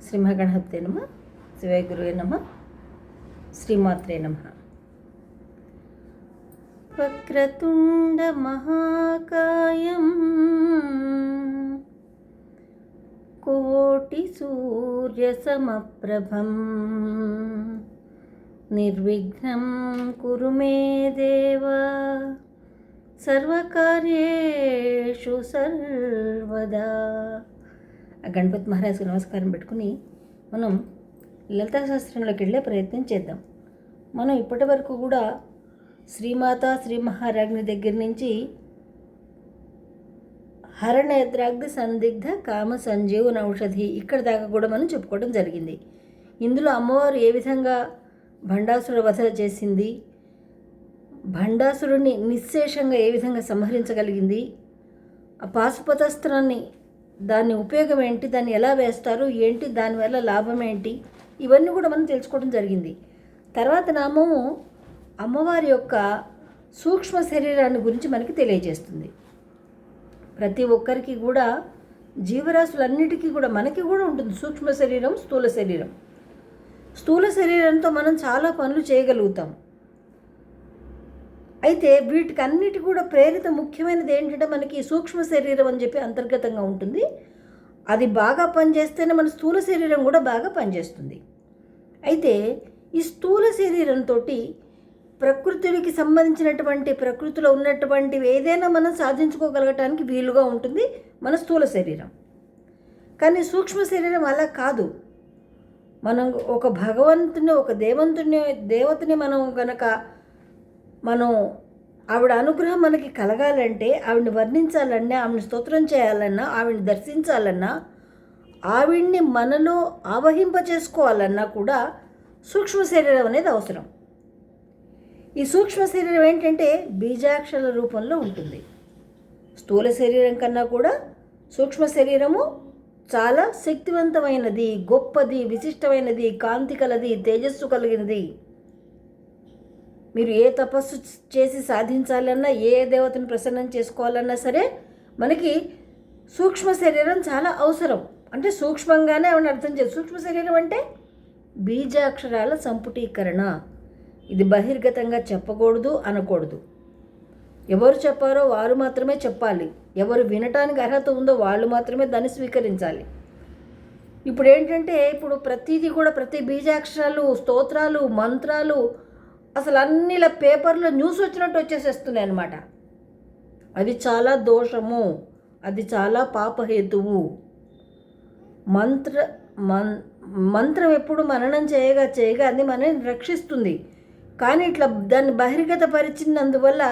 శ్రీ మహాగణపతే నమ, శివాయ గురువే నమ, శ్రీమాత్రే నమ. వక్రతుండ మహాకాయం కోటి సూర్య సమప్రభం నిర్విఘ్నం కురు మే దేవ సర్వకార్యేషు సర్వదా. గణపతి మహారాజుకు నమస్కారం పెట్టుకుని మనం లలితా శాస్త్రంలోకి వెళ్ళే ప్రయత్నం చేద్దాం. మనం ఇప్పటి వరకు కూడా శ్రీమాత శ్రీ మహారాజ్ఞి దగ్గర నుంచి హరనేత్రాగ్ని సందిగ్ధ కామ సంజీవన ఔషధి ఇక్కడ దాకా కూడా మనం చెప్పుకోవడం జరిగింది. ఇందులో అమ్మవారు ఏ విధంగా భండాసుర వధ చేసింది, భండాసురుడిని నిశ్శేషంగా ఏ విధంగా సంహరించగలిగింది, ఆ పాశుపతాస్త్రాన్ని దాని ఉపయోగం ఏంటి, దాన్ని ఎలా వేస్తారు ఏంటి, దానివల్ల లాభం ఏంటి, ఇవన్నీ కూడా మనం తెలుసుకోవడం జరిగింది. తర్వాత నామము అమ్మవారి యొక్క సూక్ష్మ శరీరాన్ని గురించి మనకి తెలియజేస్తుంది. ప్రతి ఒక్కరికి కూడా జీవరాశులన్నిటికీ కూడా మనకి కూడా ఉంటుంది సూక్ష్మ శరీరం, స్థూల శరీరం. స్థూల శరీరంతో మనం చాలా పనులు చేయగలుగుతాం. అయితే వీటికి అన్నిటి కూడా ప్రేరిత ముఖ్యమైనది ఏంటంటే మనకి సూక్ష్మ శరీరం అని చెప్పి అంతర్గతంగా ఉంటుంది. అది బాగా పనిచేస్తేనే మన స్థూల శరీరం కూడా బాగా పనిచేస్తుంది. అయితే ఈ స్థూల శరీరంతో ప్రకృతికి సంబంధించినటువంటి ప్రకృతిలో ఉన్నటువంటివి ఏదైనా మనం సాధించుకోగలగటానికి వీలుగా ఉంటుంది మన స్థూల శరీరం. కానీ సూక్ష్మ శరీరం అలా కాదు. మనం ఒక భగవంతుని, ఒక దేవతని మనం ఆవిడ అనుగ్రహం మనకి కలగాలంటే, ఆవిడని వర్ణించాలన్నా, ఆవిడని స్తోత్రం చేయాలన్నా, ఆవిడని దర్శించాలన్నా, ఆవిడ్ని మనలో ఆవహింపచేసుకోవాలన్నా కూడా సూక్ష్మ శరీరం అనేది అవసరం. ఈ సూక్ష్మ శరీరం ఏంటంటే బీజాక్షర రూపంలో ఉంటుంది. స్థూల శరీరం కన్నా కూడా సూక్ష్మ శరీరము చాలా శక్తివంతమైనది, గొప్పది, విశిష్టమైనది, కాంతి కలది, తేజస్సు కలిగినది. మీరు ఏ తపస్సు చేసి సాధించాలన్నా, ఏ దేవతను ప్రసన్నం చేసుకోవాలన్నా సరే మనకి సూక్ష్మ శరీరం చాలా అవసరం. అంటే సూక్ష్మంగానే ఆవిడ అర్థం చేయాలి. సూక్ష్మ శరీరం అంటే బీజాక్షరాల సంపుటీకరణ. ఇది బహిర్గతంగా చెప్పకూడదు, అనకూడదు. ఎవరు చెప్పారో వారు మాత్రమే చెప్పాలి. ఎవరు వినటానికి అర్హత ఉందో వాళ్ళు మాత్రమే దాన్ని స్వీకరించాలి. ఇప్పుడు ఏంటంటే ప్రతిదీ కూడా ప్రతి బీజాక్షరాలు, స్తోత్రాలు, మంత్రాలు అసలు అన్నిలా పేపర్లో న్యూస్ వచ్చినట్టు వచ్చేసేస్తున్నాయి అన్నమాట. అది చాలా దోషము, అది చాలా పాపహేతువు. మంత్రం ఎప్పుడు మననం చేయగా అది మనల్ని రక్షిస్తుంది. కానీ ఇట్లా దాన్ని బహిర్గత పరిచినందువల్ల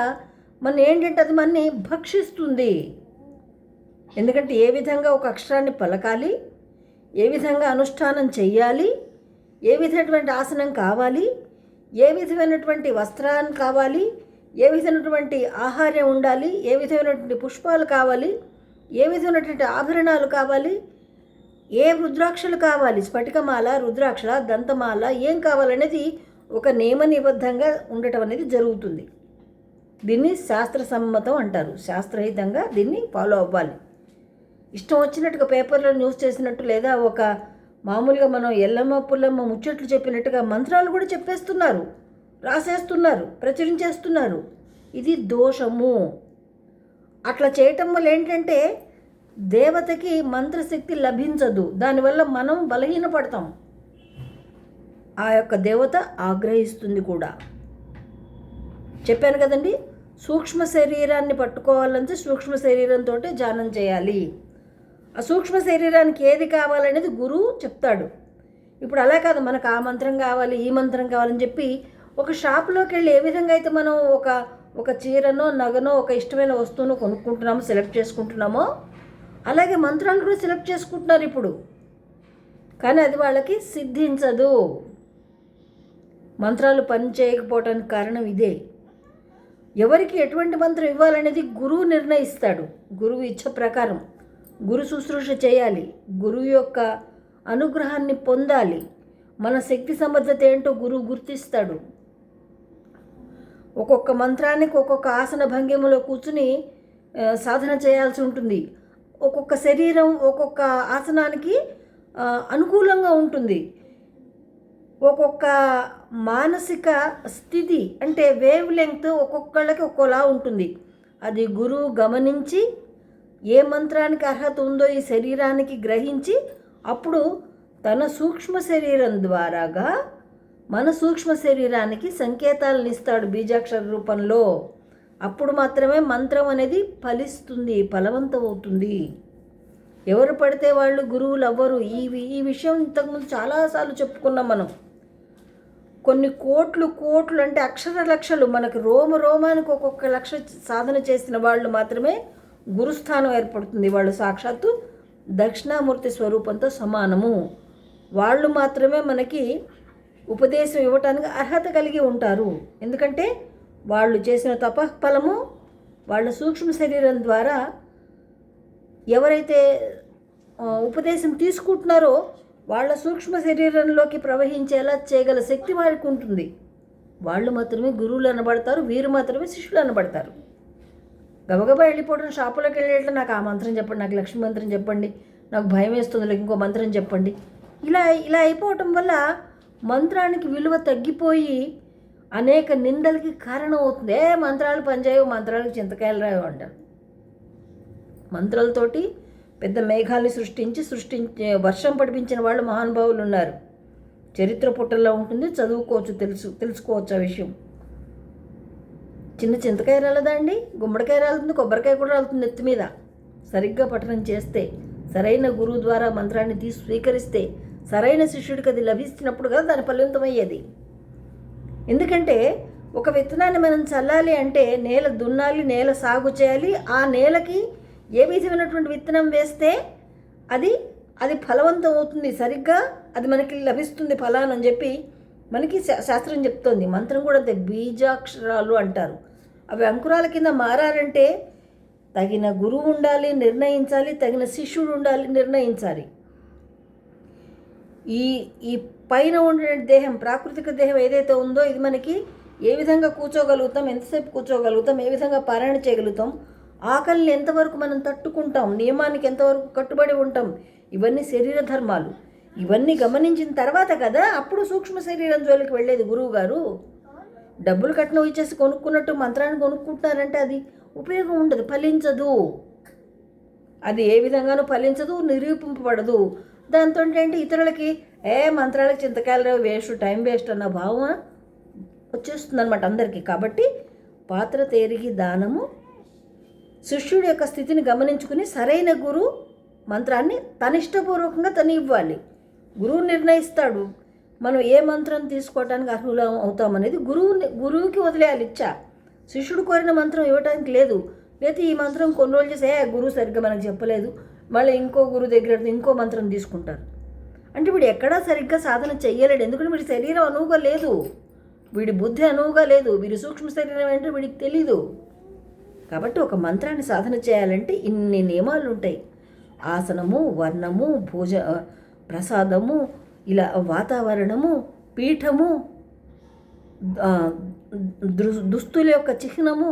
మన ఏంటంటే అది మనని భక్షిస్తుంది. ఎందుకంటే ఏ విధంగా ఒక అక్షరాన్ని పలకాలి, ఏ విధంగా అనుష్ఠానం చెయ్యాలి, ఏ విధమైనటువంటి ఆసనం కావాలి, ఏ విధమైనటువంటి వస్త్రాన్ని కావాలి, ఏ విధమైనటువంటి ఆహార్యం ఉండాలి, ఏ విధమైనటువంటి పుష్పాలు కావాలి, ఏ విధమైనటువంటి ఆభరణాలు కావాలి, ఏ రుద్రాక్షలు కావాలి, స్ఫటికమాల, రుద్రాక్షల, దంతమాల ఏం కావాలనేది ఒక నియమ నిబద్ధంగా ఉండటం అనేది జరుగుతుంది. దీన్ని శాస్త్రసమ్మతం అంటారు. శాస్త్రహితంగా దీన్ని ఫాలో అవ్వాలి. ఇష్టం వచ్చినట్టుగా పేపర్లో న్యూస్ చేసినట్టు, లేదా ఒక మామూలుగా మనం ఎల్లమ్మ పుల్లమ్మ ముచ్చట్లు చెప్పినట్టుగా మంత్రాలు కూడా చెప్పేస్తున్నారు, రాసేస్తున్నారు, ప్రచురించేస్తున్నారు. ఇది దోషము. అట్లా చేయటం వల్ల ఏంటంటే దేవతకి మంత్రశక్తి లభించదు. దానివల్ల మనం బలహీనపడతాం. ఆ యొక్క దేవత ఆగ్రహిస్తుంది కూడా. చెప్పాను కదండి, సూక్ష్మ శరీరాన్ని పట్టుకోవాలంటే సూక్ష్మ శరీరంతో ధ్యానం చేయాలి. ఆ సూక్ష్మ శరీరానికి ఏది కావాలనేది గురువు చెప్తాడు. ఇప్పుడు అలా కాదు, మనకు ఆ మంత్రం కావాలి, ఈ మంత్రం కావాలని చెప్పి ఒక షాప్లోకి వెళ్ళి ఏ విధంగా అయితే మనం ఒక చీరనో, నగనో, ఒక ఇష్టమైన వస్తువును కొనుక్కుంటున్నామో, సెలెక్ట్ చేసుకుంటున్నామో, అలాగే మంత్రాలు కూడా సెలెక్ట్ చేసుకుంటున్నారు ఇప్పుడు. కానీ అది వాళ్ళకి సిద్ధించదు. మంత్రాలు పని చేయకపోవటానికి కారణం ఇదే. ఎవరికి ఎటువంటి మంత్రం ఇవ్వాలనేది గురువు నిర్ణయిస్తాడు. గురువు ఇచ్చ ప్రకారం గురు శుశ్రూష చేయాలి, గురువు యొక్క అనుగ్రహాన్ని పొందాలి. మన శక్తి సమర్థత ఏంటో గురువు గుర్తిస్తాడు. ఒక్కొక్క మంత్రానికి ఒక్కొక్క ఆసన భంగిమలో కూర్చుని సాధన చేయాల్సి ఉంటుంది. ఒక్కొక్క శరీరం ఒక్కొక్క ఆసనానికి అనుకూలంగా ఉంటుంది. ఒక్కొక్క మానసిక స్థితి అంటే వేవ్ లెంగ్త్ ఒక్కొక్కళ్ళకి ఒక్కోలా ఉంటుంది. అది గురువు గమనించి ఏ మంత్రానికి అర్హత ఉందో ఈ శరీరానికి గ్రహించి అప్పుడు తన సూక్ష్మ శరీరం ద్వారాగా మన సూక్ష్మ శరీరానికి సంకేతాలను ఇస్తాడు బీజాక్షర రూపంలో. అప్పుడు మాత్రమే మంత్రం అనేది ఫలిస్తుంది, ఫలవంతమవుతుంది. ఎవరు పడితే వాళ్ళు గురువులు అవ్వరు. ఈ విషయం ఇంతకుముందు చాలాసార్లు చెప్పుకున్నాం మనం. కొన్ని కోట్లు అంటే అక్షర లక్షలు, మనకు రోమానికి ఒక్కొక్క లక్ష సాధన చేసిన వాళ్ళు మాత్రమే గురుస్థానం ఏర్పడుతుంది. వాళ్ళు సాక్షాత్తు దక్షిణామూర్తి స్వరూపంతో సమానము. వాళ్ళు మాత్రమే మనకి ఉపదేశం ఇవ్వటానికి అర్హత కలిగి ఉంటారు. ఎందుకంటే వాళ్ళు చేసిన తపఫలము వాళ్ళ సూక్ష్మ శరీరం ద్వారా ఎవరైతే ఉపదేశం తీసుకుంటున్నారో వాళ్ళ సూక్ష్మ శరీరంలోకి ప్రవహించేలా చేయగల శక్తి వారికి ఉంటుంది. వాళ్ళు మాత్రమే గురువులు అనబడతారు, వీరు మాత్రమే శిష్యులు అనబడతారు. గబగబా వెళ్ళిపోవడం, షాపులోకి వెళ్ళేట్లా నాకు ఆ మంత్రం చెప్పండి, నాకు లక్ష్మీ మంత్రం చెప్పండి, నాకు భయం వేస్తుంది, లేక ఇంకో మంత్రం చెప్పండి, ఇలా అయిపోవటం వల్ల మంత్రానికి విలువ తగ్గిపోయి అనేక నిందలకి కారణం అవుతుంది. మంత్రాలు పనిచేయవు, మంత్రాలకు చింతకాయలు రావు అంటారు. మంత్రాలతోటి పెద్ద మేఘాన్ని సృష్టించి వర్షం పడిపించిన వాళ్ళు మహానుభావులు ఉన్నారు. చరిత్ర పుట్టల్లో ఉంటుంది, చదువుకోవచ్చు, తెలుసుకోవచ్చు ఆ విషయం. చిన్న చింతకాయ రాలదా అండి? గుమ్మడికాయ రాలుతుంది, కొబ్బరికాయ కూడా రాలుతుంది ఎత్తి మీద. సరిగ్గా పఠనం చేస్తే, సరైన గురువు ద్వారా మంత్రాన్ని స్వీకరిస్తే, సరైన శిష్యుడికి అది లభిస్తున్నప్పుడు కదా దాని ఫలితమయ్యేది. ఎందుకంటే ఒక విత్తనాన్ని మనం చల్లాలి అంటే నేల దున్నాలి, నేల సాగు చేయాలి. ఆ నేలకి ఏ విధమైనటువంటి విత్తనం వేస్తే అది ఫలవంతం అవుతుంది, సరిగ్గా అది మనకి లభిస్తుంది ఫలానని చెప్పి మనకి శాస్త్రం చెప్తోంది. మంత్రం కూడా అంతే, బీజాక్షరాలు అంటారు. అవి అంకురాల కింద మారాలంటే తగిన గురువు ఉండాలి, నిర్ణయించాలి, తగిన శిష్యుడు ఉండాలి, నిర్ణయించాలి. ఈ పైన ఉండే దేహం, ప్రాకృతిక దేహం ఏదైతే ఉందో ఇది మనకి ఏ విధంగా కూర్చోగలుగుతాం, ఎంతసేపు కూర్చోగలుగుతాం, ఏ విధంగా పారాయణ చేయగలుగుతాం, ఆకలిని ఎంతవరకు మనం తట్టుకుంటాం, నియమానికి ఎంతవరకు కట్టుబడి ఉంటాం, ఇవన్నీ శరీర ధర్మాలు. ఇవన్నీ గమనించిన తర్వాత కదా అప్పుడు సూక్ష్మ శరీరం జోలికి వెళ్ళేది గురువు గారు. డబ్బులు కట్నం ఇచ్చేసి కొనుక్కున్నట్టు మంత్రాన్ని కొనుక్కుంటారంటే అది ఉపయోగం ఉండదు, ఫలించదు. అది ఏ విధంగానూ ఫలించదు, నిరూపింపబడదు. దాంతో ఏంటి, ఇతరులకి మంత్రాలకు చింతకాయలు వేస్ట్, టైం వేస్ట్ అన్న భావం వచ్చేస్తుంది అనమాట అందరికీ. కాబట్టి పాత్ర తేరిగి దానము, శిష్యుడి యొక్క స్థితిని గమనించుకుని సరైన గురువు మంత్రాన్ని తనిష్టపూర్వకంగా తను ఇవ్వాలి. గురువు నిర్ణయిస్తాడు మనం ఏ మంత్రం తీసుకోవడానికి అర్హులం అవుతామనేది గురువుకి వదిలేయాలి ఇచ్చా. శిష్యుడు కోరిన మంత్రం ఇవ్వడానికి లేదు. లేకపోతే ఈ మంత్రం కొన్ని రోజులు చేసి గురువు సరిగ్గా మనకు చెప్పలేదు, మళ్ళీ ఇంకో గురువు దగ్గర ఇంకో మంత్రం తీసుకుంటారు. అంటే వీడు ఎక్కడా సరిగ్గా సాధన చెయ్యలేడు. ఎందుకంటే వీడి శరీరం అనువుగా లేదు, వీడి బుద్ధి అనువుగా లేదు, వీడి సూక్ష్మ శరీరం ఏంటో వీడికి తెలీదు. కాబట్టి ఒక మంత్రాన్ని సాధన చేయాలంటే ఇన్ని నియమాలు ఉంటాయి. ఆసనము, వర్ణము, ప్రసాదము, ఇలా వాతావరణము, పీఠము, దుస్తుల యొక్క చిహ్నము,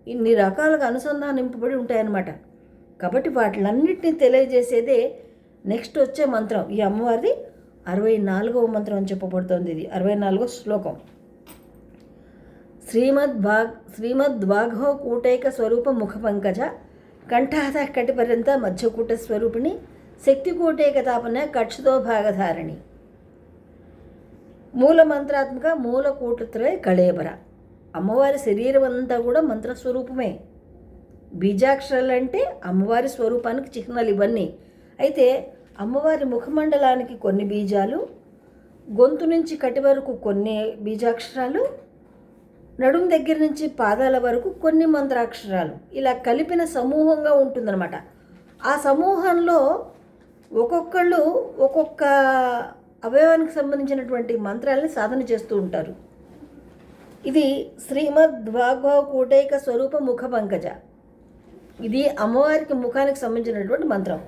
ఇన్ని రకాలుగా అనుసంధానింపబడి ఉంటాయన్నమాట. కాబట్టి వాటిలన్నింటినీ తెలియజేసేదే నెక్స్ట్ వచ్చే మంత్రం. ఈ అమ్మవారిది 64వ మంత్రం అని చెప్పబడుతుంది. ఇది 64వ శ్లోకం. శ్రీమద్వాఘో కూటైక స్వరూప ముఖ పంకజ కంఠాధ కటిపర్యంత మధ్యకూట స్వరూపిణి శక్తి కూటైక తాపన కక్షతో భాగధారిణి మూల మంత్రాత్మక మూల కూటత్రయ కళేబర. అమ్మవారి శరీరం అంతా కూడా మంత్రస్వరూపమే. బీజాక్షరాలు అంటే అమ్మవారి స్వరూపానికి చిహ్నాలు ఇవన్నీ. అయితే అమ్మవారి ముఖమండలానికి కొన్ని బీజాలు, గొంతు నుంచి కటి వరకు కొన్ని బీజాక్షరాలు, నడుం దగ్గర నుంచి పాదాల వరకు కొన్ని మంత్రాక్షరాలు, ఇలా కలిపిన సమూహంగా ఉంటుందన్నమాట. ఆ సమూహంలో ఒక్కొక్కళ్ళు ఒక్కొక్క అవయవానికి సంబంధించినటువంటి మంత్రాలని సాధన చేస్తూ ఉంటారు. ఇది శ్రీమద్వాఘో కూటైక స్వరూప ముఖ పంకజ. ఇది అమ్మవారికి ముఖానికి సంబంధించినటువంటి మంత్రం.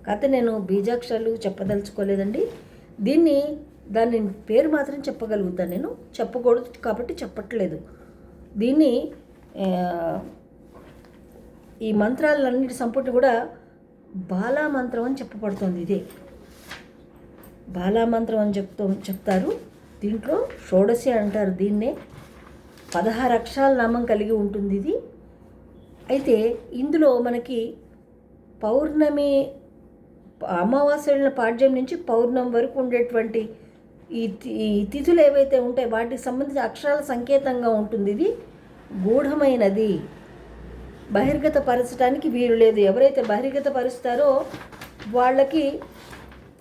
కాకపోతే నేను బీజాక్షరాలు చెప్పదలుచుకోలేదండి. దాని పేరు మాత్రం చెప్పగలుగుతాను, నేను చెప్పకూడదు కాబట్టి చెప్పట్లేదు. దీన్ని ఈ మంత్రాలన్నిటి సంపుటి కూడా బాలా మంత్రం అని చెప్పబడుతుంది. ఇదే బాలామంత్రం అని చెప్తారు. దీంట్లో షోడశి అంటారు దీన్నే. 16 అక్షరాల నామం కలిగి ఉంటుంది ఇది. అయితే ఇందులో మనకి పౌర్ణమి అమావాస్య వెళ్ళిన పాడ్యం నుంచి పౌర్ణమి వరకు ఉండేటువంటి ఈ తిథులు ఏవైతే ఉంటాయో వాటికి సంబంధించిన అక్షరాల సంకేతంగా ఉంటుంది. ఇది గూఢమైనది, బహిర్గత పరచడానికి వీలు లేదు. ఎవరైతే బహిర్గత పరుస్తారో వాళ్ళకి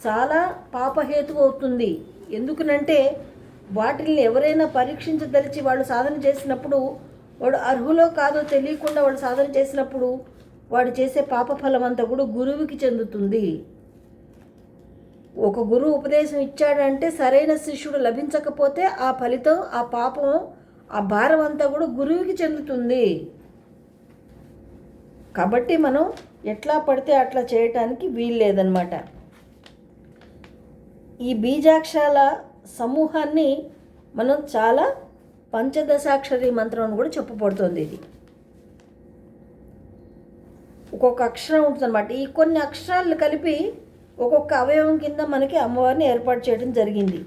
చాలా పాపహేతు అవుతుంది. ఎందుకనంటే వాటిని ఎవరైనా పరీక్షించదలిచి వాళ్ళు సాధన చేసినప్పుడు, వాడు అర్హులో కాదో తెలియకుండా వాడు సాధన చేసినప్పుడు వాడు చేసే పాపఫలం అంతా కూడా గురువుకి చెందుతుంది. ఒక గురువు ఉపదేశం ఇచ్చాడంటే సరైన శిష్యుడు లభించకపోతే ఆ ఫలితం, ఆ పాపం, ఆ భారం అంతా కూడా గురువుకి చెందుతుంది. కాబట్టి మనం ఎట్లా పడితే అట్లా చేయటానికి వీల్లేదన్నమాట. ఈ బీజాక్షరాల సమూహాన్ని మనం చాలా పంచదశాక్షరి మంత్రం అని కూడా చెప్పబడుతుంది. ఇది ఒక్కొక్క అక్షరం ఉంటుందన్నమాట. ఈ కొన్ని అక్షరాలు కలిపి ఒక్కొక్క అవయవం కింద మనకి అమ్మవారిని ఏర్పాటు చేయడం జరిగింది.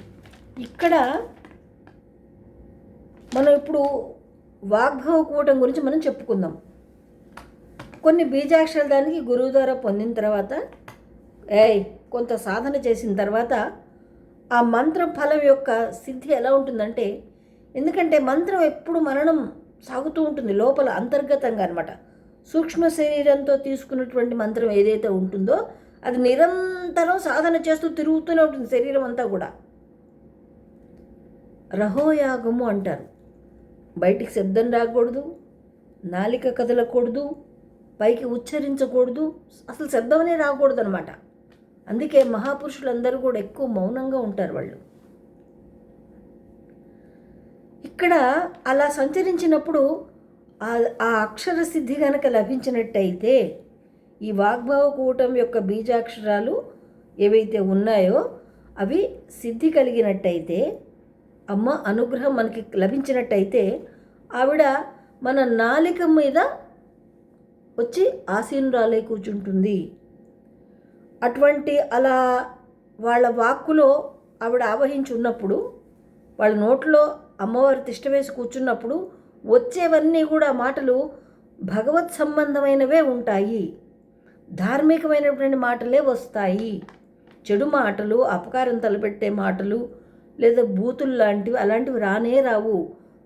ఇక్కడ మనం ఇప్పుడు వాగ్భవ కూటం గురించి మనం చెప్పుకుందాం. కొన్ని బీజాక్షరాలు దానికి గురువు ద్వారా పొందిన తర్వాత, కొంత సాధన చేసిన తర్వాత ఆ మంత్రం ఫలం యొక్క సిద్ధి ఎలా ఉంటుందంటే, ఎందుకంటే మంత్రం ఎప్పుడు మననం సాగుతూ ఉంటుంది లోపల అంతర్గతంగా అనమాట. సూక్ష్మ శరీరంతో తీసుకున్నటువంటి మంత్రం ఏదైతే ఉంటుందో అది నిరంతరం సాధన చేస్తూ తిరుగుతూనే ఉంటుంది శరీరం అంతా కూడా. రహోయాగము అంటారు. బయటికి శబ్దం రాకూడదు, నాలిక కదలకూడదు, పైకి ఉచ్చరించకూడదు, అసలు శబ్దమనే రాకూడదు అనమాట. అందుకే మహాపురుషులందరూ కూడా ఎక్కువ మౌనంగా ఉంటారు వాళ్ళు. ఇక్కడ అలా సంచరించినప్పుడు ఆ అక్షర సిద్ధి కనుక లభించినట్టయితే, ఈ వాగ్భవ కూటం యొక్క బీజాక్షరాలు ఏవైతే ఉన్నాయో అవి సిద్ధి కలిగినట్టయితే, అమ్మ అనుగ్రహం మనకి లభించినట్టయితే, ఆవిడ మన నాలిక మీద వచ్చి ఆసీనురాలై కూర్చుంటుంది. అటువంటి అలా వాళ్ళ వాక్కులో ఆవిడ ఆవహించి ఉన్నప్పుడు, వాళ్ళ నోట్లో అమ్మవారు తిష్ట వేసి కూర్చున్నప్పుడు వచ్చేవన్నీ కూడా మాటలు భగవత్ సంబంధమైనవే ఉంటాయి. ధార్మికమైనటువంటి మాటలే వస్తాయి. చెడు మాటలు, అపకారం తలపెట్టే మాటలు లేదా బూతులు లాంటివి అలాంటివి రానే రావు.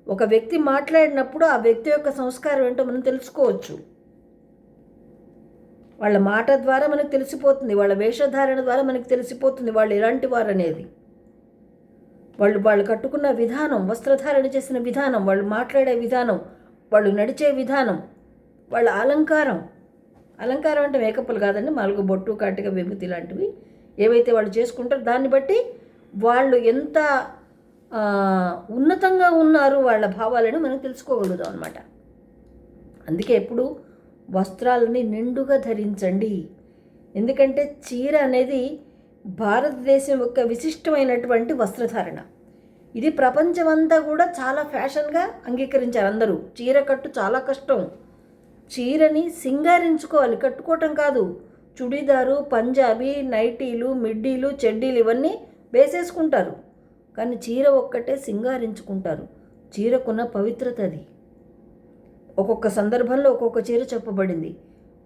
ఒక వ్యక్తి మాట్లాడినప్పుడు ఆ వ్యక్తి యొక్క సంస్కారం ఏంటో మనం తెలుసుకోవచ్చు. వాళ్ళ మాట ద్వారా మనకు తెలిసిపోతుంది, వాళ్ళ వేషధారణ ద్వారా మనకు తెలిసిపోతుంది వాళ్ళు ఎలాంటి వారు అనేది. వాళ్ళు కట్టుకున్న విధానం, వస్త్రధారణ చేసిన విధానం, వాళ్ళు మాట్లాడే విధానం, వాళ్ళు నడిచే విధానం, వాళ్ళ అలంకారం అంటే మేకప్లు కాదండి, మామూలుగా బొట్టు, కాటిక, విభూతి లాంటివి ఏవైతే వాళ్ళు చేసుకుంటారో దాన్ని బట్టి వాళ్ళు ఎంత ఉన్నతంగా ఉన్నారు వాళ్ళ భావాలను మనం తెలుసుకోగలుగుతాం అన్నమాట. అందుకే ఎప్పుడు వస్త్రాలని నిండుగా ధరించండి. ఎందుకంటే చీర అనేది భారతదేశం యొక్క విశిష్టమైనటువంటి వస్త్రధారణ. ఇది ప్రపంచమంతా కూడా చాలా ఫ్యాషన్గా అంగీకరించారు అందరూ. చీర కట్టు చాలా కష్టం. చీరని సింగారించుకోవాలి, కట్టుకోవటం కాదు. చుడీదారు, పంజాబీ, నైటీలు, మిడ్డీలు, చెడ్డీలు ఇవన్నీ వేసేసుకుంటారు. కానీ చీర ఒక్కటే సింగారించుకుంటారు. చీరకున్న పవిత్రత అది. ఒక్కొక్క సందర్భంలో ఒక్కొక్క చీర చెప్పబడింది.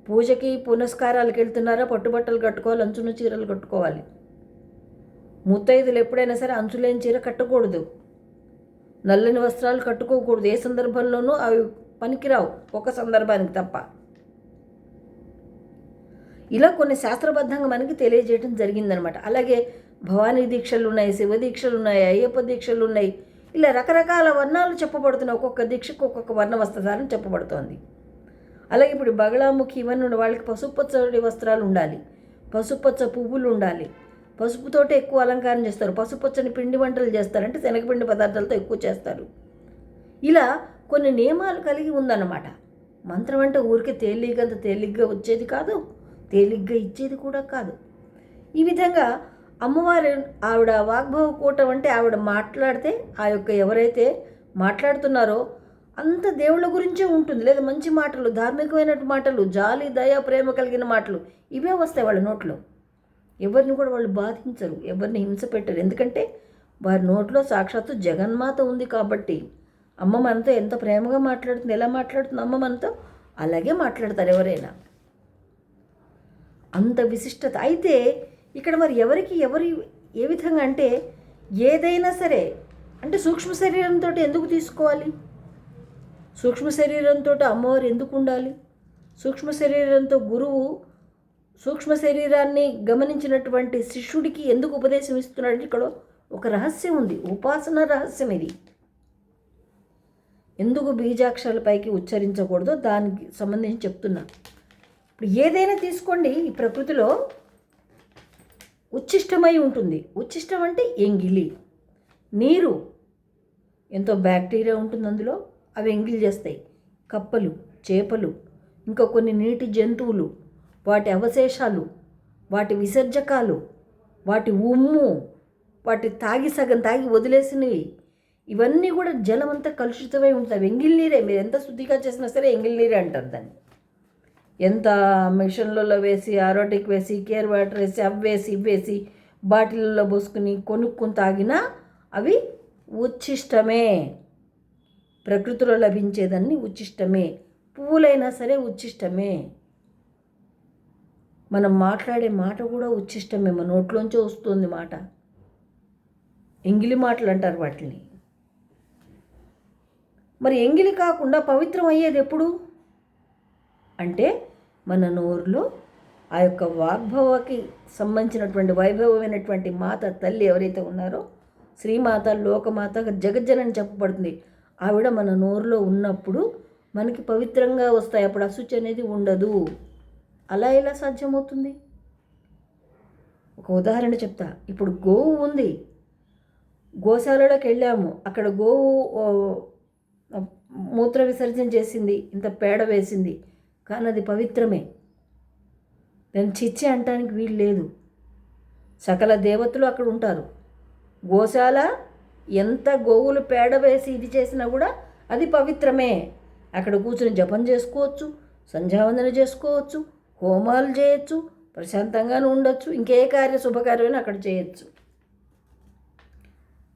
పూజకి పునస్కారాలకు వెళ్తున్నారా పట్టుబట్టలు కట్టుకోవాలి, అంచున్న చీరలు కట్టుకోవాలి. ముత్తైదులు ఎప్పుడైనా సరే అంచులేని చీర కట్టకూడదు, నల్లని వస్త్రాలు కట్టుకోకూడదు. ఏ సందర్భంలోనూ అవి పనికిరావు, ఒక సందర్భానికి తప్ప. ఇలా కొన్ని శాస్త్రబద్ధంగా మనకి తెలియజేయడం జరిగిందనమాట. అలాగే భవానీ దీక్షలు ఉన్నాయి, శివ దీక్షలు ఉన్నాయి, అయ్యప్ప దీక్షలు ఉన్నాయి. ఇలా రకరకాల వర్ణాలు చెప్పబడుతున్నాయి. ఒక్కొక్క దీక్షకు ఒక్కొక్క వర్ణ వస్త్రధారణ చెప్పబడుతోంది. అలాగే ఇప్పుడు బగళాముఖి ఇవన్నీ ఉండే వాళ్ళకి పసుపచ్చడి వస్త్రాలు ఉండాలి, పసుపచ్చ పువ్వులు ఉండాలి, పసుపుతోటి ఎక్కువ అలంకారం చేస్తారు, పసుపచ్చని పిండి వంటలు చేస్తారు, అంటే శనగపిండి పదార్థాలతో ఎక్కువ చేస్తారు. ఇలా కొన్ని నియమాలు కలిగి ఉందన్నమాట. మంత్రం అంటే ఊరికే తేలిగ్గా వచ్చేది కాదు, తేలిగ్గా ఇచ్చేది కూడా కాదు. ఈ విధంగా అమ్మవారు ఆవిడ వాగ్భవ కూటం అంటే ఆవిడ మాట్లాడితే ఆ యొక్క ఎవరైతే మాట్లాడుతున్నారో అంత దేవుళ్ళ గురించే ఉంటుంది. లేదా మంచి మాటలు, ధార్మికమైన మాటలు, జాలి, దయ, ప్రేమ కలిగిన మాటలు ఇవే వస్తాయి వాళ్ళ నోట్లో. ఎవరిని కూడా వాళ్ళు బాధించరు, ఎవరిని హింస పెట్టరు. ఎందుకంటే వారి నోట్లో సాక్షాత్తు జగన్మాత ఉంది కాబట్టి. అమ్మ మనతో ఎంత ప్రేమగా మాట్లాడుతుంది, ఎలా మాట్లాడుతుంది అమ్మ మనతో, అలాగే మాట్లాడతారు ఎవరైనా. అంత విశిష్టత. అయితే ఇక్కడ మరి ఎవరు ఏ విధంగా అంటే, ఏదైనా సరే అంటే సూక్ష్మ శరీరంతో ఎందుకు తీసుకోవాలి, సూక్ష్మ శరీరంతో అమ్మవారు ఎందుకు ఉండాలి, సూక్ష్మ శరీరంతో గురువు సూక్ష్మ శరీరాన్ని గమనించినటువంటి శిష్యుడికి ఎందుకు ఉపదేశం ఇస్తున్నాడు. ఇక్కడ ఒక రహస్యం ఉంది, ఉపాసన రహస్యం. ఇది ఎందుకు బీజాక్షరాల పైకి ఉచ్చరించకూడదో దానికి సంబంధించి చెప్తున్నా. ఇప్పుడు ఏదైనా తీసుకోండి, ఈ ప్రకృతిలో ఉచ్ఛిష్టమై ఉంటుంది. ఉచ్ఛిష్టం అంటే ఎంగిలి, నీరు, ఎంతో బ్యాక్టీరియా ఉంటుంది అందులో, అవి ఎంగిలి చేస్తాయి. కప్పలు, చేపలు, ఇంకా కొన్ని నీటి జంతువులు, వాటి అవశేషాలు, వాటి విసర్జకాలు, వాటి ఉమ్ము, వాటి సగం తాగి వదిలేసినవి, ఇవన్నీ కూడా జలం అంతా కలుషితమై ఉంటుంది. ఎంగిలి నీరే, మీరు ఎంత శుద్ధిగా చేసినా సరే ఎంగిలి నీరే అంటారు దాన్ని. ఎంత మిషన్లలో వేసి, ఆరోటిక్ వేసి, కేర్ వాటర్ వేసి, అవ్వేసి ఇవ్వేసి బాటిల్లో పోసుకుని కొనుక్కొని తాగినా అవి ఉచ్ఛిష్టమే. ప్రకృతిలో లభించేదాన్ని ఉచ్ఛిష్టమే. పువ్వులైనా సరే ఉచ్ఛిష్టమే. మనం మాట్లాడే మాట కూడా ఉచ్ఛిష్టమే, మన నోట్లోంచే వస్తుంది మాట. ఎంగిలి మాటలు అంటారు వాటిని. మరి ఎంగిలి కాకుండా పవిత్రం అయ్యేది ఎప్పుడు అంటే, మన నోరులో ఆ యొక్క వాగ్భవకి సంబంధించినటువంటి వైభవమైనటువంటి మాత తల్లి ఎవరైతే ఉన్నారో, శ్రీమాత, లోకమాత, జగజ్జనని చెప్పబడుతుంది. ఆవిడ మన నోరులో ఉన్నప్పుడు మనకి పవిత్రంగా వస్తాయి. అప్పుడు అశుచి అనేది ఉండదు. అలా ఎలా సాధ్యమవుతుంది? ఒక ఉదాహరణ చెప్తా. ఇప్పుడు గోవు ఉంది, గోశాలలోకి వెళ్ళాము, అక్కడ గోవు మూత్ర విసర్జన చేసింది, ఇంత పేడ వేసింది, కానీ అది పవిత్రమే. దాన్ని చిచ్చి అంటానికి వీలు లేదు. సకల దేవతలు అక్కడ ఉంటారు. గోశాల ఎంత గోవులు పేడ వేసి ఇది చేసినా కూడా అది పవిత్రమే. అక్కడ కూర్చొని జపం చేసుకోవచ్చు, సంధ్యావందన చేసుకోవచ్చు, హోమాలు చేయొచ్చు, ప్రశాంతంగానే ఉండొచ్చు, ఇంకే శుభకార్యమైనా అక్కడ చేయొచ్చు.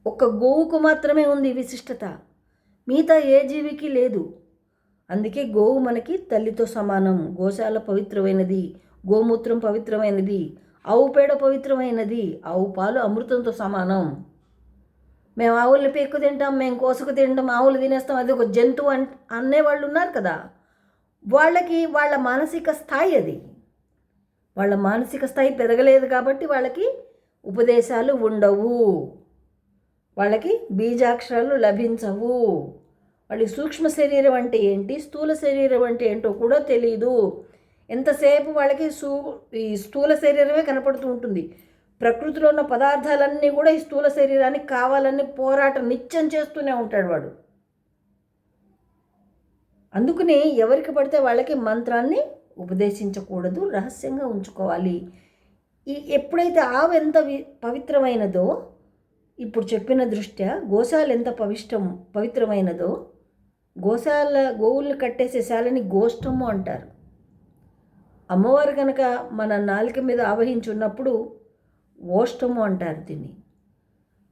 ఒక్క గోవుకు మాత్రమే ఉంది విశిష్టత, మిగతా ఏ జీవికి లేదు. అందుకే గోవు మనకి తల్లితో సమానం. గోశాల పవిత్రమైనది, గోమూత్రం పవిత్రమైనది, ఆవు పేడ పవిత్రమైనది, ఆవు పాలు అమృతంతో సమానం. మేము ఆవుల్ని పెక్కు తింటాం, మేము కోసుకు తింటాం, ఆవులు తినేస్తాం, అది ఒక జంతువు అనేవాళ్ళు ఉన్నారు కదా. వాళ్ళకి వాళ్ళ మానసిక స్థాయి అది, వాళ్ళ మానసిక స్థాయి పెరగలేదు కాబట్టి వాళ్ళకి ఉపదేశాలు ఉండవు, వాళ్ళకి బీజాక్షరాలు లభించవు. వాళ్ళకి సూక్ష్మ శరీరం అంటే ఏంటి, స్థూల శరీరం అంటే ఏంటో కూడా తెలియదు. ఎంతసేపు వాళ్ళకి ఈ స్థూల శరీరమే కనపడుతూ ఉంటుంది. ప్రకృతిలో ఉన్న పదార్థాలన్నీ కూడా ఈ స్థూల శరీరానికి కావాలని పోరాటం నిత్యం చేస్తూనే ఉంటాడు వాడు. అందుకని ఎవరికి పడితే వాళ్ళకి మంత్రాన్ని ఉపదేశించకూడదు, రహస్యంగా ఉంచుకోవాలి. ఎప్పుడైతే ఆవు ఎంత పవిత్రమైనదో, ఇప్పుడు చెప్పిన దృష్ట్యా గోశాల ఎంత పవిత్రమైనదో, గోవుల్ని కట్టేసే శాలని గోష్టము అంటారు. అమ్మవారు కనుక మన నాలుక మీద ఆవహించి ఉన్నప్పుడు ఓష్టము అంటారు దీన్ని.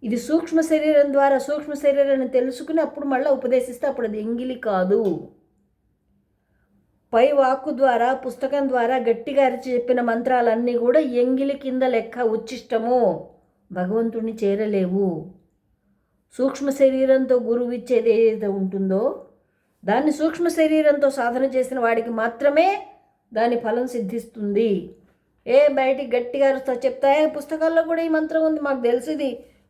ఇది సూక్ష్మ శరీరం ద్వారా సూక్ష్మ శరీరాన్ని తెలుసుకుని అప్పుడు మళ్ళీ ఉపదేశిస్తే అప్పుడు అది ఎంగిలి కాదు. పై వాక్కు ద్వారా, పుస్తకం ద్వారా గట్టిగా అరిచి చెప్పిన మంత్రాలన్నీ కూడా ఎంగిలి కింద లెక్క, ఉచ్చిష్టము, భగవంతుడిని చేరలేవు. సూక్ష్మ శరీరంతో గురువు ఇచ్చేది ఏదైతే ఉంటుందో దాన్ని సూక్ష్మ శరీరంతో సాధన చేసిన వాడికి మాత్రమే దాని ఫలం సిద్ధిస్తుంది. బయటికి గట్టిగా చెప్తాయే పుస్తకాల్లో కూడా ఈ మంత్రం ఉంది, మాకు తెలుసు, ఇది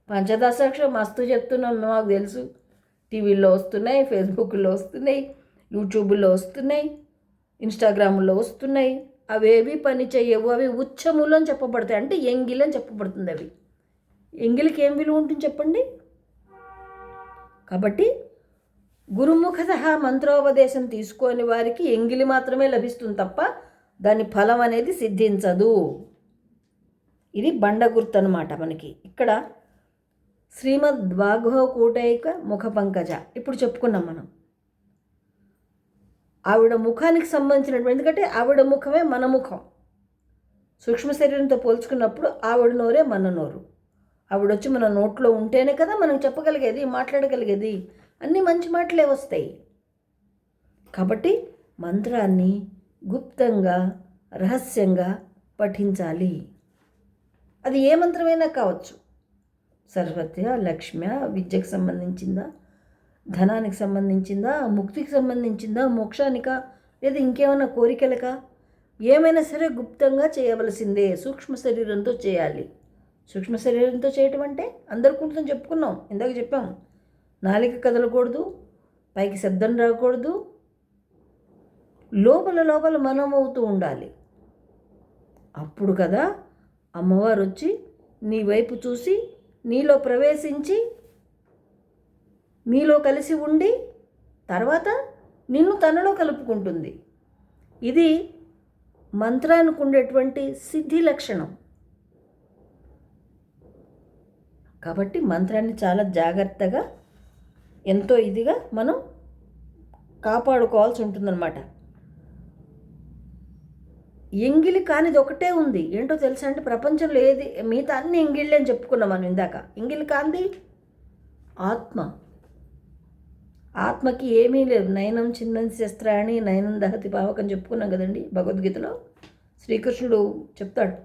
పంచదశాక్షరం మస్తు చెప్తున్నాం, మాకు తెలుసు, టీవీలో వస్తున్నాయి, ఫేస్బుక్లో వస్తున్నాయి, యూట్యూబ్లో వస్తున్నాయి, ఇన్స్టాగ్రామ్లో వస్తున్నాయి. అవేవి పని చెయ్యవు, అవి ఉచ్చములు అని చెప్పబడతాయి, అంటే ఎంగిలి అని చెప్పబడుతుంది. అవి ఎంగిలికి ఏం విలువ ఉంటుంది చెప్పండి? కాబట్టి గురుముఖత మంత్రోపదేశం తీసుకోని వారికి ఎంగిలి మాత్రమే లభిస్తుంది తప్ప దాని ఫలం అనేది సిద్ధించదు. ఇది బండ గుర్తు అనమాట మనకి. ఇక్కడ శ్రీమద్ వాగ్భవ కూటైక ముఖ పంకజ ఇప్పుడు చెప్పుకున్నాం మనం. ఆవిడ ముఖానికి సంబంధించినటువంటి, ఎందుకంటే ఆవిడ ముఖమే మన ముఖం. సూక్ష్మ శరీరంతో పోల్చుకున్నప్పుడు ఆవిడ నోరే మన నోరు. ఆవిడొచ్చి మన నోట్లో ఉంటేనే కదా మనం చెప్పగలిగేది, మాట్లాడగలిగేది. అన్నీ మంచి మాటలే వస్తాయి. కాబట్టి మంత్రాన్ని గుప్తంగా, రహస్యంగా పఠించాలి. అది ఏ మంత్రమైనా కావచ్చు. సరస్వత్య, లక్ష్మ్య, విద్యకు సంబంధించిందా, ధనానికి సంబంధించిందా, ముక్తికి సంబంధించిందా, మోక్షానికా, లేదా ఇంకేమైనా కోరికలకా, ఏమైనా సరే గుప్తంగా చేయవలసిందే. సూక్ష్మ శరీరంతో చేయాలి. సూక్ష్మ శరీరంతో చేయటం అంటే అందరికీ ఉంటుందని చెప్పుకున్నాం, ఇందాక చెప్పాం. నాలిక కదలకూడదు, పైకి శబ్దం రాకూడదు, లోపల లోపల మనం అవుతూ ఉండాలి. అప్పుడు కదా అమ్మవారు వచ్చి నీ వైపు చూసి నీలో ప్రవేశించి నీలో కలిసి ఉండి తర్వాత నిన్ను తనలో కలుపుకుంటుంది. ఇది మంత్రానికి ఉండేటువంటి సిద్ధి లక్షణం. కాబట్టి మంత్రాన్ని చాలా జాగ్రత్తగా, ఎంతో ఇదిగా మనం కాపాడుకోవాల్సి ఉంటుందన్నమాట. ఎంగిలి కానిది ఒకటే ఉంది. ఏంటో తెలుసా అంటే, ప్రపంచంలో ఏది, మిగతా అన్ని ఎంగిళ్ళే అని చెప్పుకున్నాం మనం ఇందాక. ఎంగిలి కాంది ఆత్మ. ఆత్మకి ఏమీ లేదు. నయనం చిందని శస్త్రాణి నయనం దహతి పావకని చెప్పుకున్నాం కదండి భగవద్గీతలో. శ్రీకృష్ణుడు చెప్తాడు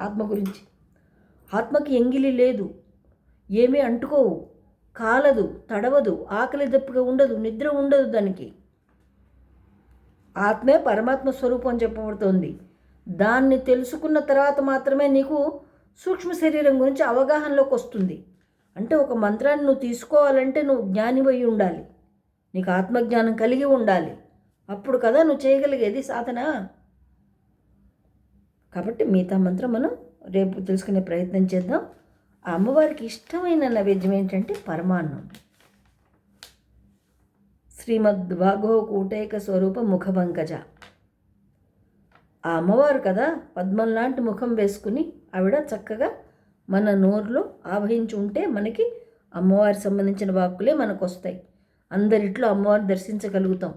ఆత్మ గురించి. ఆత్మకి ఎంగిలి లేదు, ఏమీ అంటుకోవు, కాలదు, తడవదు, ఆకలి దప్పుగా ఉండదు, నిద్ర ఉండదు దానికి. ఆత్మే పరమాత్మ స్వరూపం అని చెప్పబడుతోంది. దాన్ని తెలుసుకున్న తర్వాత మాత్రమే నీకు సూక్ష్మ శరీరం గురించి అవగాహనలోకి వస్తుంది. అంటే ఒక మంత్రాన్ని నువ్వు తీసుకోవాలంటే నువ్వు జ్ఞానివై ఉండాలి, నీకు ఆత్మజ్ఞానం కలిగి ఉండాలి. అప్పుడు కదా నువ్వు చేయగలిగేది సాధన. కాబట్టి మిగతా మంత్రం మనం రేపు తెలుసుకునే ప్రయత్నం చేద్దాం. ఆ అమ్మవారికి ఇష్టమైన నైవేద్యం ఏంటంటే పరమాన్నం. శ్రీమద్భాగో కూటైక స్వరూప ముఖపంకజ. ఆ అమ్మవారు కదా పద్మం లాంటి ముఖం వేసుకుని ఆవిడ చక్కగా మన నోరులో ఆవహించి ఉంటే మనకి అమ్మవారికి సంబంధించిన వాక్కులే మనకు వస్తాయి. అందరిట్లో అమ్మవారిని దర్శించగలుగుతాం.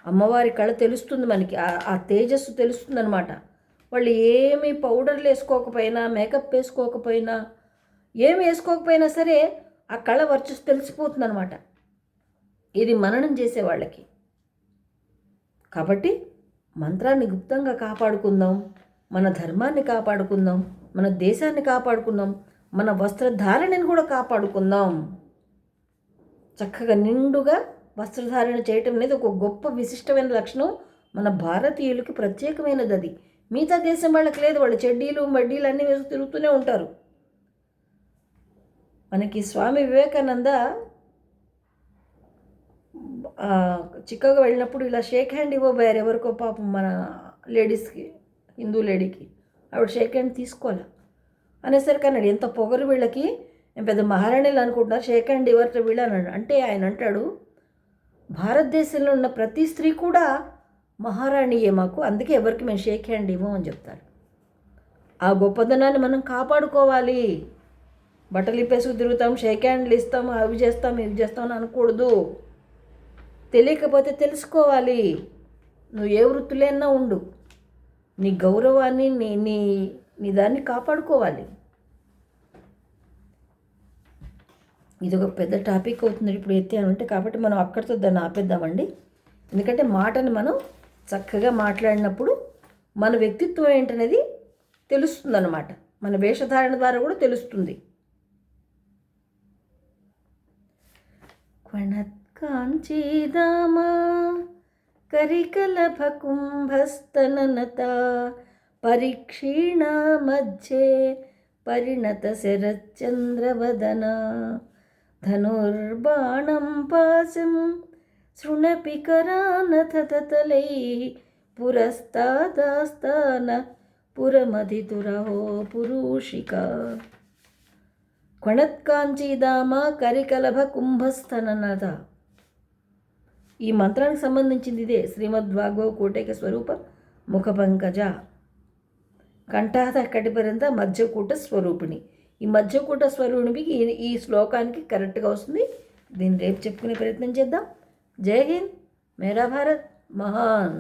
అమ్మవారి కళ తెలుస్తుంది మనకి, ఆ తేజస్సు తెలుస్తుంది అనమాట. వాళ్ళు ఏమి పౌడర్లు వేసుకోకపోయినా, మేకప్ వేసుకోకపోయినా, ఏమి వేసుకోకపోయినా సరే ఆ కళ వర్చస్సు తెలిసిపోతుంది అనమాట. ఇది మననం చేసేవాళ్ళకి. కాబట్టి మంత్రాన్ని గుప్తంగా కాపాడుకుందాం, మన ధర్మాన్ని కాపాడుకుందాం, మన దేశాన్ని కాపాడుకుందాం, మన వస్త్రధారణని కూడా కాపాడుకుందాం. చక్కగా నిండుగా వస్త్రధారణ చేయటం అనేది ఒక గొప్ప విశిష్టమైన లక్షణం. మన భారతీయులకి ప్రత్యేకమైనది అది. మిగతా దేశం వాళ్ళకి లేదు. వాళ్ళు చెడ్డీలు మడ్డీలు అన్నీ వేసుకు తిరుగుతూనే ఉంటారు. మనకి స్వామి వివేకానంద చికాగో వెళ్ళినప్పుడు ఇలా షేక్ హ్యాండ్ ఇవ్వబోయారు ఎవరికో, పాపం మన లేడీస్కి, హిందూ లేడీకి. ఆవిడ షేక్ హ్యాండ్ తీసుకోవాలి అనేసరికి అన్నాడు, ఎంత పొగరు వీళ్ళకి, నేను పెద్ద మహారాణిలు అనుకుంటున్నారు, షేక్ హ్యాండ్ ఇవ్వరు వీళ్ళు అన్నాడు. అంటే ఆయన అంటాడు, భారతదేశంలో ఉన్న ప్రతి స్త్రీ కూడా మహారాణియే మాకు, అందుకే ఎవరికి మేము షేక్ హ్యాండ్ ఇవ్వం అని చెప్తారు. ఆ గొప్పదనాన్ని మనం కాపాడుకోవాలి. బట్టలు ఇప్పేసుకు తిరుగుతాం, షేక్ హ్యాండ్లు ఇస్తాం, అవి చేస్తాం ఇవి చేస్తాం అని అనకూడదు. తెలియకపోతే తెలుసుకోవాలి. నువ్వు ఏ వృత్తులైనా ఉండు, నీ గౌరవాన్ని నీ నీ నీ దాన్ని కాపాడుకోవాలి. ఇది ఒక పెద్ద టాపిక్ అవుతుంది ఇప్పుడు ఎత్తానంటే. కాబట్టి మనం అక్కడితో దాన్ని ఆపేద్దామండి. ఎందుకంటే మాటని మనం చక్కగా మాట్లాడినప్పుడు మన వ్యక్తిత్వం ఏంటనేది తెలుస్తుందన్నమాట. మన వేషధారణ ద్వారా కూడా తెలుస్తుంది. క్వణత్కాంచీదామా కరికలభ కుంభస్తననత పరిక్షీణా మధ్యే పరిణత శరచంద్రవదన ధనుర్బాణం పాశం శృణపికరానథతలై పురస్తాదాస్తాన పురమధితురహో పురూషిక. క్వణత్కాంచీదామ కరికలభ కుంభస్థననత. ఈ మంత్రానికి సంబంధించింది ఇదే. శ్రీమద్భాగవత కోటైక స్వరూప ముఖపంకజ కంఠాత కటిపర్యంత మధ్యకూట స్వరూపిణి. ఈ మధ్యకూట స్వరూపిణికి ఈ శ్లోకానికి కరెక్ట్గా వస్తుంది. దీన్ని రేపు చెప్పుకునే ప్రయత్నం చేద్దాం. జై హింద్, మేరా భారత్ మహాన్.